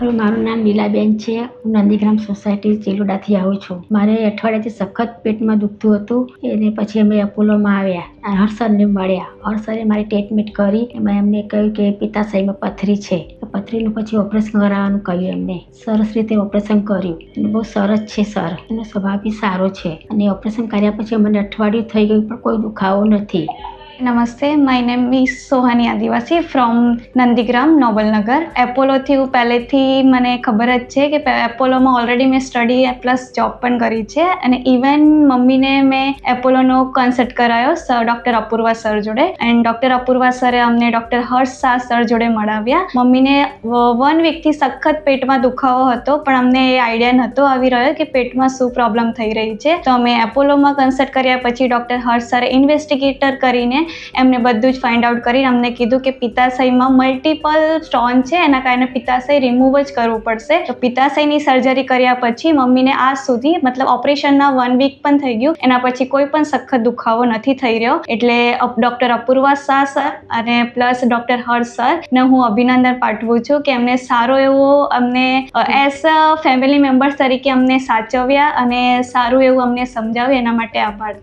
Hello, મારું નામ લીલાબેન છે. હું નંદીગ્રામ સોસાયટી ચિલોડાથી આવું છું. મારે અઠવાડિયાથી સખત પેટમાં દુખતું હતું. એને પછી અમે એપોલોમાં આવ્યા. હર્ષરને મળ્યા. હર્ષરે મારી ટ્રીટમેન્ટ કરી. એમાં એમને કહ્યું કે પિત્તાશયમાં પથરી છે. પથરીનું પછી ઓપરેશન કરાવવાનું કહ્યું એમને. સરસ રીતે ઓપરેશન કર્યું અને બહુ સરસ છે સર. એનો સ્વભાવ બી સારો છે અને ઓપરેશન કર્યા પછી મને અઠવાડિયું થઈ ગયું પણ કોઈ દુખાવો નથી. નમસ્તે, my name is Sohani Adivasi from Nandigram Nobalnagar. એપોલોથી હું પહેલેથી મને ખબર જ છે કે એપોલોમાં ઓલરેડી મેં સ્ટડી પ્લસ જોબ પણ કરી છે અને ઇવન મમ્મીને મેં એપોલોનો કન્સલ્ટ કરાયો ડૉક્ટર અપૂર્વા સર જોડે એન્ડ ડૉક્ટર અપૂર્વા સરે અમને ડૉક્ટર હર્ષ શાહ સર જોડે મળાવ્યા. મમ્મીને 1 વીકથી સખત પેટમાં દુખાવો હતો પણ અમને એ આઈડિયા નહોતો આવી રહ્યો કે પેટમાં શું પ્રોબ્લેમ થઈ રહી છે. તો અમે એપોલોમાં કન્સલ્ટ કર્યા પછી ડૉક્ટર હર્ષ સરે ઇન્વેસ્ટિગેટર કરીને એમને બધું જ ફાઇન્ડ આઉટ કરીને અમને કીધું કે પિત્તાશયમાં મલ્ટિપલ સ્ટોન છે, એના કારણે પિત્તાશય રિમૂવ જ કરવું પડશે. તો પિત્તાશયની સર્જરી કર્યા પછી મમ્મીને આજ સુધી મતલબ ઓપરેશનના 1 વીક પણ થઈ ગયું, એના પછી કોઈ પણ સખત દુખાવો નથી થઈ રહ્યો. એટલે ડૉક્ટર અપૂર્વા શાહ સર અને પ્લસ ડૉક્ટર હર્ષ સરને હું અભિનંદન પાઠવું છું કે એમને સારો એવો અમને એઝ અ ફેમિલી મેમ્બર્સ તરીકે અમને સાચવ્યા અને સારું એવું અમને સમજાવ્યું. એના માટે આભાર.